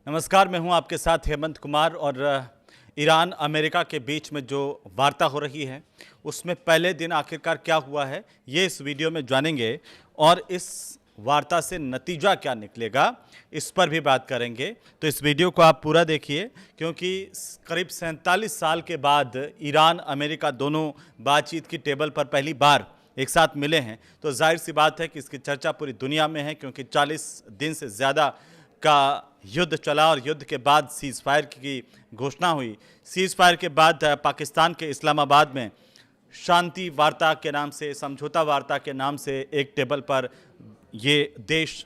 नमस्कार, मैं हूं आपके साथ हेमंत कुमार और ईरान अमेरिका के बीच में जो वार्ता हो रही है उसमें पहले दिन आखिरकार क्या हुआ है ये इस वीडियो में जानेंगे और इस वार्ता से नतीजा क्या निकलेगा इस पर भी बात करेंगे। तो इस वीडियो को आप पूरा देखिए क्योंकि करीब 47 साल के बाद ईरान अमेरिका दोनों बातचीत की टेबल पर पहली बार एक साथ मिले हैं। तो जाहिर सी बात है कि इसकी चर्चा पूरी दुनिया में है क्योंकि 40 दिन से ज़्यादा का युद्ध चला और युद्ध के बाद सीज़ फायर की घोषणा हुई। सीज़ फायर के बाद पाकिस्तान के इस्लामाबाद में शांति वार्ता के नाम से, समझौता वार्ता के नाम से एक टेबल पर ये देश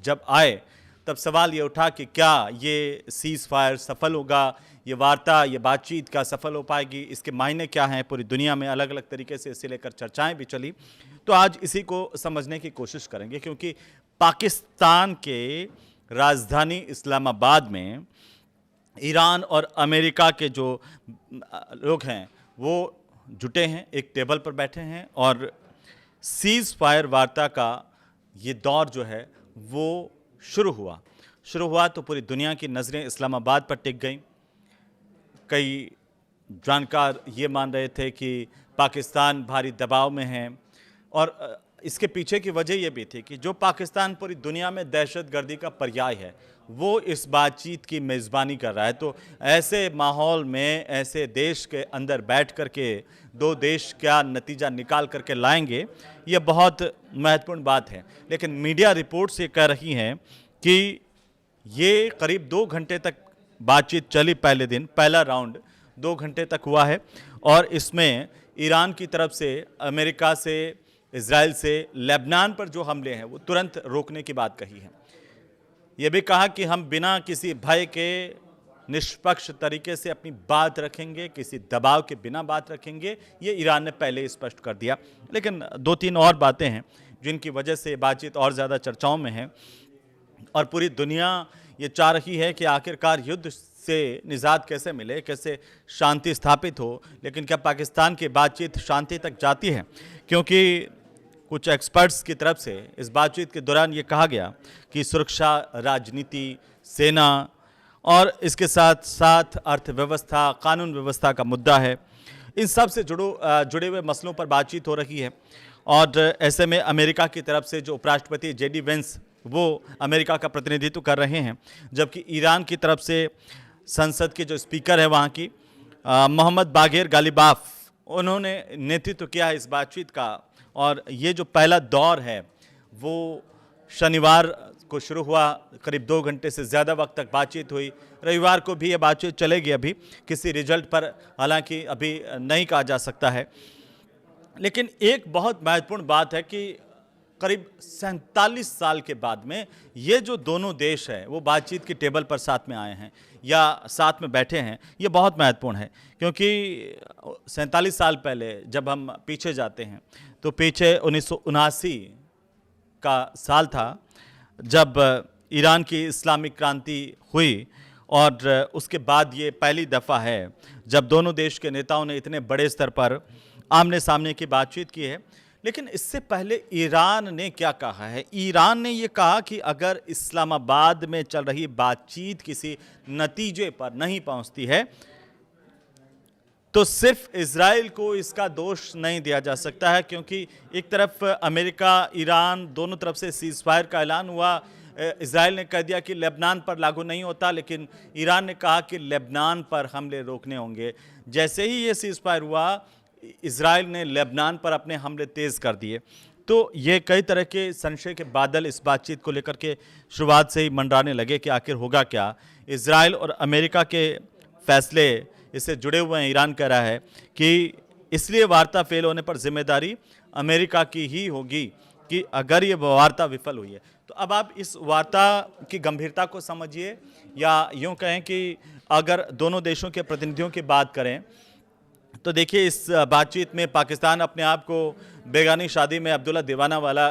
जब आए तब सवाल ये उठा कि क्या ये सीज़ फायर सफल होगा, ये वार्ता, ये बातचीत क्या सफल हो पाएगी, इसके मायने क्या हैं। पूरी दुनिया में अलग अलग तरीके से इसे लेकर चर्चाएं भी चली। तो आज इसी को समझने की कोशिश करेंगे क्योंकि पाकिस्तान के राजधानी इस्लामाबाद में ईरान और अमेरिका के जो लोग हैं वो जुटे हैं, एक टेबल पर बैठे हैं और सीज़ फायर वार्ता का ये दौर जो है वो शुरू हुआ तो पूरी दुनिया की नज़रें इस्लामाबाद पर टिक गईं। कई जानकार ये मान रहे थे कि पाकिस्तान भारी दबाव में है और इसके पीछे की वजह यह भी थी कि जो पाकिस्तान पूरी दुनिया में दहशतगर्दी का पर्याय है वो इस बातचीत की मेज़बानी कर रहा है। तो ऐसे माहौल में, ऐसे देश के अंदर बैठ कर के दो देश क्या नतीजा निकाल करके लाएंगे, ये बहुत महत्वपूर्ण बात है। लेकिन मीडिया रिपोर्ट्स ये कह रही हैं कि ये करीब 2 घंटे तक बातचीत चली। पहले दिन पहला राउंड 2 घंटे तक हुआ है और इसमें ईरान की तरफ से, अमेरिका से, इजराइल से लेबनान पर जो हमले हैं वो तुरंत रोकने की बात कही है। ये भी कहा कि हम बिना किसी भय के निष्पक्ष तरीके से अपनी बात रखेंगे, किसी दबाव के बिना बात रखेंगे, ये ईरान ने पहले ही स्पष्ट कर दिया। लेकिन 2-3 और बातें हैं जिनकी वजह से बातचीत और ज़्यादा चर्चाओं में है और पूरी दुनिया ये चाह रही है कि आखिरकार युद्ध से निजात कैसे मिले, कैसे शांति स्थापित हो। लेकिन क्या पाकिस्तान की बातचीत शांति तक जाती है? क्योंकि कुछ एक्सपर्ट्स की तरफ से इस बातचीत के दौरान ये कहा गया कि सुरक्षा, राजनीति, सेना और इसके साथ साथ अर्थव्यवस्था, कानून व्यवस्था का मुद्दा है। इन सब से जुड़े हुए मसलों पर बातचीत हो रही है और ऐसे में अमेरिका की तरफ से जो उपराष्ट्रपति JD वेंस वो अमेरिका का प्रतिनिधित्व कर रहे हैं, जबकि ईरान की तरफ से संसद के जो स्पीकर है वहाँ की मोहम्मद बागेर गालिबाफ, उन्होंने नेतृत्व किया है इस बातचीत का। और ये जो पहला दौर है वो शनिवार को शुरू हुआ, करीब 2 घंटे से ज़्यादा वक्त तक बातचीत हुई। रविवार को भी ये बातचीत चलेगी। अभी किसी रिजल्ट पर हालांकि अभी नहीं कहा जा सकता है। लेकिन एक बहुत महत्वपूर्ण बात है कि करीब 47 साल के बाद में ये जो दोनों देश हैं वो बातचीत की टेबल पर साथ में आए हैं या साथ में बैठे हैं, ये बहुत महत्वपूर्ण है। क्योंकि 47 साल पहले जब हम पीछे जाते हैं तो पीछे 1979 का साल था जब ईरान की इस्लामिक क्रांति हुई और उसके बाद ये पहली दफ़ा है जब दोनों देश के नेताओं ने इतने बड़े स्तर पर आमने सामने की बातचीत की है। लेकिन इससे पहले ईरान ने क्या कहा है? ईरान ने ये कहा कि अगर इस्लामाबाद में चल रही बातचीत किसी नतीजे पर नहीं पहुंचती है तो सिर्फ इजराइल को इसका दोष नहीं दिया जा सकता है। क्योंकि एक तरफ अमेरिका, ईरान दोनों तरफ से सीज़ फायर का ऐलान हुआ। इजराइल ने कह दिया कि लेबनान पर लागू नहीं होता, लेकिन ईरान ने कहा कि लेबनान पर हमले रोकने होंगे। जैसे ही ये सीज़ फायर हुआ, इजराइल ने लेबनान पर अपने हमले तेज़ कर दिए। तो ये कई तरह के संशय के बादल इस बातचीत को लेकर के शुरुआत से ही मंडराने लगे कि आखिर होगा क्या। इजराइल और अमेरिका के फैसले इससे जुड़े हुए हैं। ईरान कह रहा है कि इसलिए वार्ता फेल होने पर जिम्मेदारी अमेरिका की ही होगी कि अगर ये वार्ता विफल हुई है। तो अब आप इस वार्ता की गंभीरता को समझिए, या यूँ कहें कि अगर दोनों देशों के प्रतिनिधियों की बात करें तो देखिए इस बातचीत में पाकिस्तान अपने आप को बेगानी शादी में अब्दुल्ला दीवाना वाला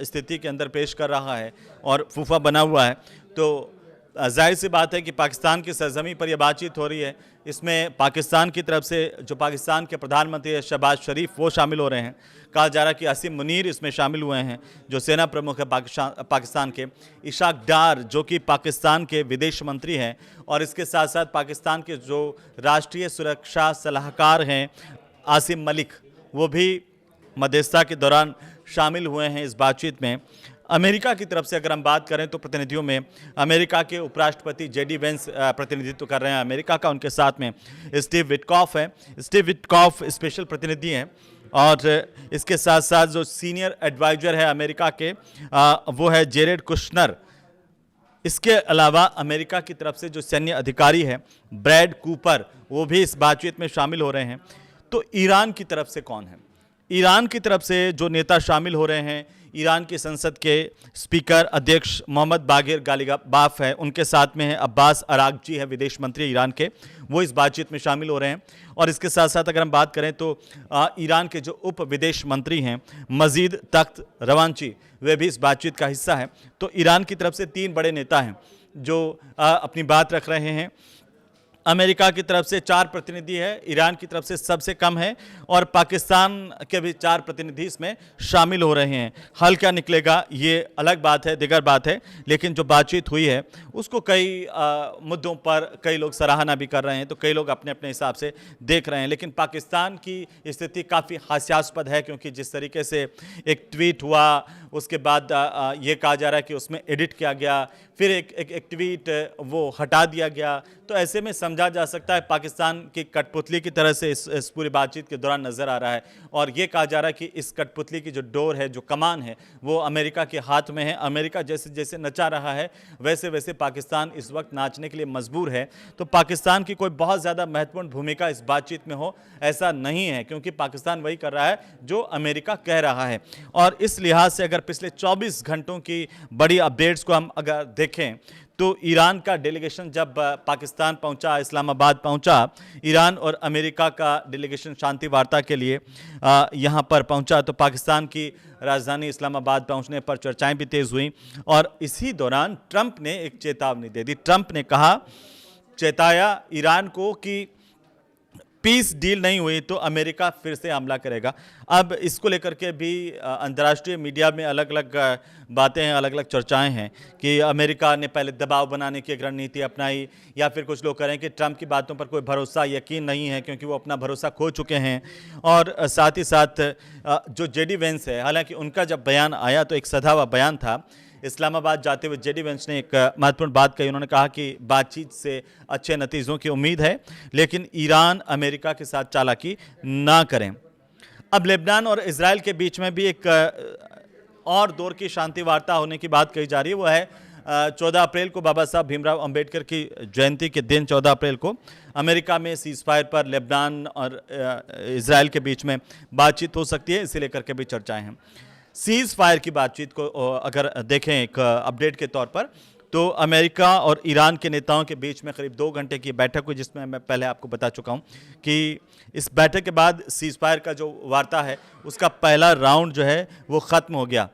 स्थिति के अंदर पेश कर रहा है और फूफा बना हुआ है। तो जाहिर सी बात है कि पाकिस्तान की सरजमी पर यह बातचीत हो रही है। इसमें पाकिस्तान की तरफ से जो पाकिस्तान के प्रधानमंत्री है शहबाज शरीफ, वो शामिल हो रहे हैं। कहा जा रहा है कि आसिम मुनीर इसमें शामिल हुए हैं, जो सेना प्रमुख है पाकिस्तान के। इशाक डार जो कि पाकिस्तान के विदेश मंत्री हैं, और इसके साथ साथ पाकिस्तान के जो राष्ट्रीय सुरक्षा सलाहकार हैं आसिम मलिक, वो भी मध्यस्थता के दौरान शामिल हुए हैं इस बातचीत में। अमेरिका की तरफ से अगर हम बात करें तो प्रतिनिधियों में अमेरिका के उपराष्ट्रपति जेडी वेंस प्रतिनिधित्व कर रहे हैं अमेरिका का। उनके साथ में स्टीव विटकॉफ है। स्टीव विटकॉफ स्पेशल प्रतिनिधि हैं, और इसके साथ साथ जो सीनियर एडवाइजर है अमेरिका के वो है जेरेड कुशनर। इसके अलावा अमेरिका की तरफ से जो सैन्य अधिकारी है ब्रैड कूपर, वो भी इस बातचीत में शामिल हो रहे हैं। तो ईरान की तरफ से कौन है? ईरान की तरफ से जो नेता शामिल हो रहे हैं, ईरान की संसद के स्पीकर अध्यक्ष मोहम्मद बागिर गालिबाफ है, उनके साथ में है अब्बास अरागची है, विदेश मंत्री ईरान के, वो इस बातचीत में शामिल हो रहे हैं। और इसके साथ साथ अगर हम बात करें तो ईरान के जो उप विदेश मंत्री हैं मजीद तख्त रवांची, वे भी इस बातचीत का हिस्सा है। तो ईरान की तरफ से 3 बड़े नेता हैं जो अपनी बात रख रहे हैं। अमेरिका की तरफ से 4 प्रतिनिधि है, ईरान की तरफ से सबसे कम है, और पाकिस्तान के भी 4 प्रतिनिधि इसमें शामिल हो रहे हैं। हल क्या निकलेगा ये अलग बात है, दिगर बात है, लेकिन जो बातचीत हुई है उसको कई मुद्दों पर कई लोग सराहना भी कर रहे हैं, तो कई लोग अपने अपने हिसाब से देख रहे हैं। लेकिन पाकिस्तान की स्थिति काफ़ी हास्यास्पद है, क्योंकि जिस तरीके से एक ट्वीट हुआ, उसके बाद ये कहा जा रहा है कि उसमें एडिट किया गया, फिर एक ट्वीट वो हटा दिया गया। तो ऐसे में समझा जा सकता है पाकिस्तान की कठपुतली की तरह से इस पूरी बातचीत के दौरान नज़र आ रहा है। और ये कहा जा रहा है कि इस कठपुतली की जो डोर है, जो कमान है, वो अमेरिका के हाथ में है। अमेरिका जैसे जैसे नचा रहा है वैसे वैसे पाकिस्तान इस वक्त नाचने के लिए मजबूर है। तो पाकिस्तान की कोई बहुत ज़्यादा महत्वपूर्ण भूमिका इस बातचीत में हो ऐसा नहीं है, क्योंकि पाकिस्तान वही कर रहा है जो अमेरिका कह रहा है। और इस लिहाज से अगर पिछले 24 घंटों की बड़ी अपडेट्स को हम अगर देखें तो ईरान का डेलीगेशन जब पाकिस्तान पहुंचा, इस्लामाबाद पहुंचा, ईरान और अमेरिका का डेलीगेशन शांति वार्ता के लिए यहां पर पहुंचा, तो पाकिस्तान की राजधानी इस्लामाबाद पहुंचने पर चर्चाएं भी तेज हुई। और इसी दौरान ट्रंप ने एक चेतावनी दे दी। ट्रंप ने कहा, चेताया ईरान को कि पीस डील नहीं हुई तो अमेरिका फिर से हमला करेगा। अब इसको लेकर के भी अंतर्राष्ट्रीय मीडिया में अलग अलग बातें हैं, अलग अलग चर्चाएं हैं कि अमेरिका ने पहले दबाव बनाने की एक रणनीति अपनाई, या फिर कुछ लोग कह रहे हैं कि ट्रंप की बातों पर कोई भरोसा यकीन नहीं है, क्योंकि वो अपना भरोसा खो चुके हैं। और साथ ही साथ जो जेडी वेंस है, हालांकि उनका जब बयान आया तो एक सधा हुआ बयान था। इस्लामाबाद जाते हुए जेडी वेंस ने एक महत्वपूर्ण बात कही। उन्होंने कहा कि बातचीत से अच्छे नतीजों की उम्मीद है, लेकिन ईरान अमेरिका के साथ चालाकी ना करें। अब लेबनान और इजराइल के बीच में भी एक और दौर की शांति वार्ता होने की बात कही जा रही है। वो है 14 अप्रैल को बाबा साहब भीमराव अंबेडकर की जयंती के दिन 14 अप्रैल को अमेरिका में सीज फायर पर लेबनान और इजराइल के बीच में बातचीत हो सकती है। इसे लेकर के भी चर्चाएं हैं। सीज फायर की बातचीत को अगर देखें एक अपडेट के तौर पर, तो अमेरिका और ईरान के नेताओं के बीच में करीब 2 घंटे की बैठक हुई, जिसमें मैं पहले आपको बता चुका हूं कि इस बैठक के बाद सीज फायर का जो वार्ता है उसका पहला राउंड जो है वो ख़त्म हो गया।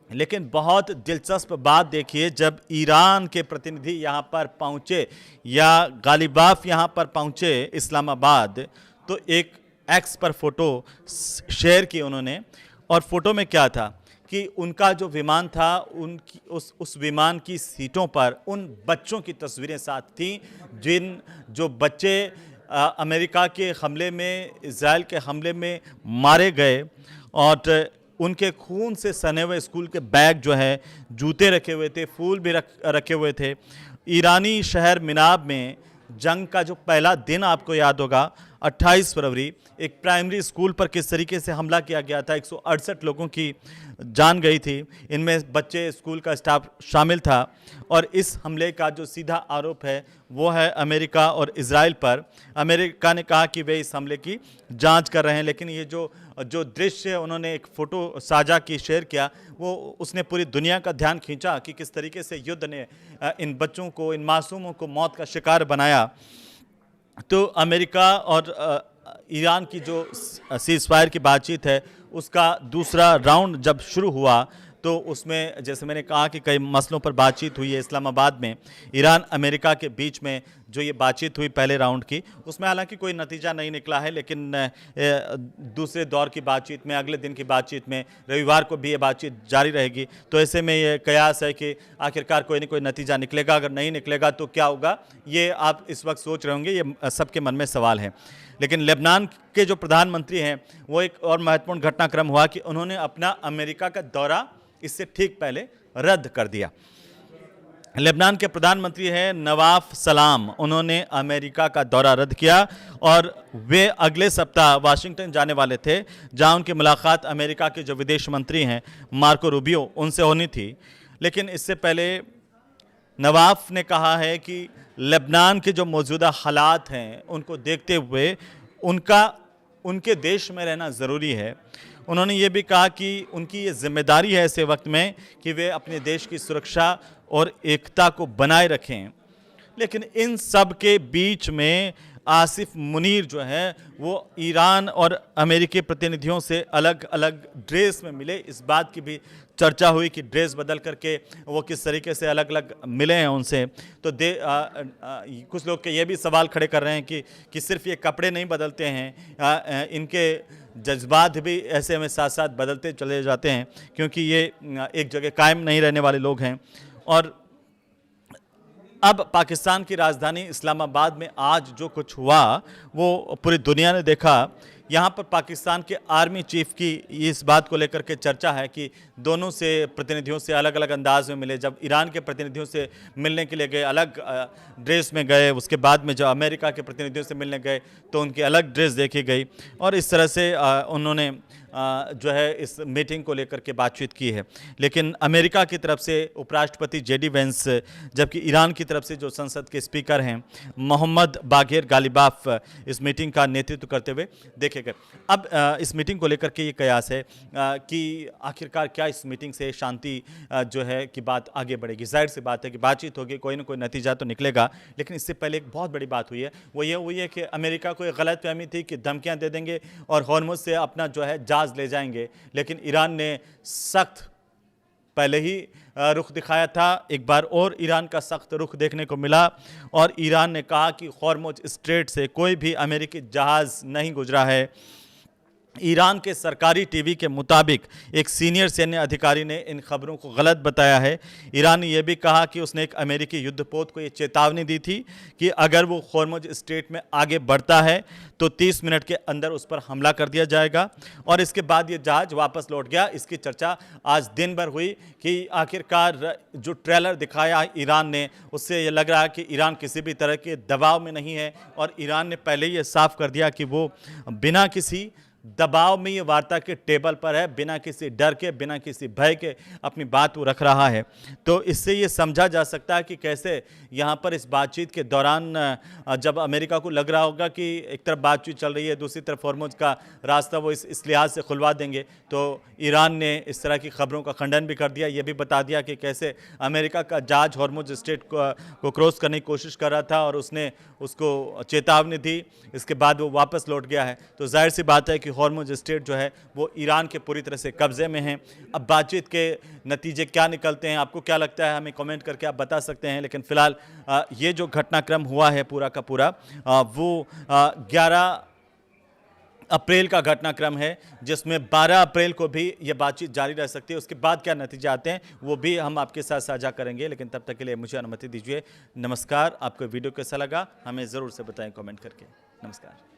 लेकिन बहुत दिलचस्प बात देखिए, जब ईरान के प्रतिनिधि यहाँ पर पहुँचे या गालिबाफ यहाँ पर पहुँचे इस्लामाबाद, तो एक एक्स पर फोटो शेयर की उन्होंने, और फोटो में क्या था कि उनका जो विमान था, उनकी उस विमान की सीटों पर उन बच्चों की तस्वीरें साथ थीं जो बच्चे अमेरिका के हमले में, इजराइल के हमले में मारे गए, और उनके खून से सने हुए स्कूल के बैग जो है, जूते रखे हुए थे, फूल भी रखे हुए थे। ईरानी शहर मिनाब में जंग का जो पहला दिन आपको याद होगा, 28 फरवरी, एक प्राइमरी स्कूल पर किस तरीके से हमला किया गया था। 168 लोगों की जान गई थी, इनमें बच्चे, स्कूल का स्टाफ शामिल था। और इस हमले का जो सीधा आरोप है वो है अमेरिका और इजराइल पर। अमेरिका ने कहा कि वे इस हमले की जांच कर रहे हैं, लेकिन ये जो दृश्य उन्होंने एक फ़ोटो साझा की, शेयर किया, वो उसने पूरी दुनिया का ध्यान खींचा कि किस तरीके से युद्ध ने इन बच्चों को, इन मासूमों को मौत का शिकार बनाया। तो अमेरिका और ईरान की जो सीज फायर की बातचीत है उसका दूसरा राउंड जब शुरू हुआ, तो उसमें जैसे मैंने कहा कि कई मसलों पर बातचीत हुई है इस्लामाबाद में। ईरान अमेरिका के बीच में जो ये बातचीत हुई पहले राउंड की, उसमें हालांकि कोई नतीजा नहीं निकला है, लेकिन दूसरे दौर की बातचीत में, अगले दिन की बातचीत में, रविवार को भी ये बातचीत जारी रहेगी। तो ऐसे में ये कयास है कि आखिरकार कोई न कोई नतीजा निकलेगा। अगर नहीं निकलेगा तो क्या होगा, ये आप इस वक्त सोच रहे होंगे, ये सबके मन में सवाल है। लेकिन लेबनान के जो प्रधानमंत्री हैं, वो एक और महत्वपूर्ण घटनाक्रम हुआ कि उन्होंने अपना अमेरिका का दौरा इससे ठीक पहले रद्द कर दिया। लेबनान के प्रधानमंत्री हैं नवाफ सलाम, उन्होंने अमेरिका का दौरा रद्द किया और वे अगले सप्ताह वाशिंगटन जाने वाले थे, जहां उनकी मुलाकात अमेरिका के जो विदेश मंत्री हैं मार्को रूबियो, उनसे होनी थी। लेकिन इससे पहले नवाफ ने कहा है कि लेबनान के जो मौजूदा हालात हैं उनको देखते हुए उनके देश में रहना ज़रूरी है। उन्होंने ये भी कहा कि उनकी ये जिम्मेदारी है ऐसे वक्त में कि वे अपने देश की सुरक्षा और एकता को बनाए रखें। लेकिन इन सब के बीच में आसिफ मुनीर जो है वो ईरान और अमेरिकी प्रतिनिधियों से अलग अलग ड्रेस में मिले। इस बात की भी चर्चा हुई कि ड्रेस बदल करके वो किस तरीके से अलग अलग मिले हैं उनसे। तो कुछ लोग के ये भी सवाल खड़े कर रहे हैं कि सिर्फ ये कपड़े नहीं बदलते हैं, इनके जज्बात भी ऐसे में साथ साथ बदलते चले जाते हैं, क्योंकि ये एक जगह कायम नहीं रहने वाले लोग हैं। और अब पाकिस्तान की राजधानी इस्लामाबाद में आज जो कुछ हुआ वो पूरी दुनिया ने देखा। यहाँ पर पाकिस्तान के आर्मी चीफ की इस बात को लेकर के चर्चा है कि दोनों से प्रतिनिधियों से अलग अलग अंदाज में मिले। जब ईरान के प्रतिनिधियों से मिलने के लिए गए अलग ड्रेस में गए, उसके बाद में जब अमेरिका के प्रतिनिधियों से मिलने गए तो उनकी अलग ड्रेस देखी गई। और इस तरह से उन्होंने जो है इस मीटिंग को लेकर के बातचीत की है। लेकिन अमेरिका की तरफ से उपराष्ट्रपति जेडी वेंस, जबकि ईरान की तरफ से जो संसद के स्पीकर हैं मोहम्मद बागेर गालिबाफ इस मीटिंग का नेतृत्व करते हुए देखे गए। अब इस मीटिंग को लेकर के ये कयास है कि आखिरकार क्या इस मीटिंग से शांति जो है कि बात आगे बढ़ेगी। जाहिर सी बात है कि बातचीत होगी, कोई ना कोई नतीजा तो निकलेगा। लेकिन इससे पहले एक बहुत बड़ी बात हुई है, वो ये हुई है कि अमेरिका को एक गलतफहमी थी कि धमकियाँ दे देंगे और हॉर्मुज़ से अपना जो है ले जाएंगे। लेकिन ईरान ने सख्त पहले ही रुख दिखाया था। एक बार और ईरान का सख्त रुख देखने को मिला और ईरान ने कहा कि हॉर्मुज़ स्ट्रेट से कोई भी अमेरिकी जहाज नहीं गुजरा है। ईरान के सरकारी टीवी के मुताबिक एक सीनियर सैन्य अधिकारी ने इन खबरों को गलत बताया है। ईरान ने यह भी कहा कि उसने एक अमेरिकी युद्धपोत को ये चेतावनी दी थी कि अगर वो हॉर्मुज़ स्ट्रेट में आगे बढ़ता है तो 30 मिनट के अंदर उस पर हमला कर दिया जाएगा। और इसके बाद ये जहाज वापस लौट गया। इसकी चर्चा आज दिन भर हुई कि आखिरकार जो ट्रेलर दिखाया ईरान ने, उससे ये लग रहा है कि ईरान किसी भी तरह के दबाव में नहीं है। और ईरान ने पहले ही ये साफ कर दिया कि वो बिना किसी दबाव में ये वार्ता के टेबल पर है, बिना किसी डर के, बिना किसी भय के अपनी बात वो रख रहा है। तो इससे ये समझा जा सकता है कि कैसे यहाँ पर इस बातचीत के दौरान जब अमेरिका को लग रहा होगा कि एक तरफ बातचीत चल रही है, दूसरी तरफ हॉर्मुज़ का रास्ता वो इस लिहाज से खुलवा देंगे, तो ईरान ने इस तरह की खबरों का खंडन भी कर दिया। ये भी बता दिया कि कैसे अमेरिका का जहाज हॉर्मुज़ स्ट्रेट को क्रॉस करने की कोशिश कर रहा था और उसने उसको चेतावनी दी। इसके बाद वो वापस लौट गया है। तो जाहिर सी बात है कि हॉर्मुज़ स्ट्रेट जो है वो ईरान के पूरी तरह से कब्जे में है। अब बातचीत के नतीजे क्या निकलते हैं, आपको क्या लगता है, हमें कमेंट करके आप बता सकते हैं। लेकिन फिलहाल ये जो घटनाक्रम हुआ है पूरा का पूरा वो 11 अप्रैल का घटनाक्रम है, जिसमें 12 अप्रैल को भी ये बातचीत जारी रह सकती है। उसके बाद क्या नतीजे आते हैं वो भी हम आपके साथ साझा करेंगे। लेकिन तब तक के लिए मुझे अनुमति दीजिए। नमस्कार। आपको वीडियो कैसा लगा हमें ज़रूर से बताएं कमेंट करके। नमस्कार।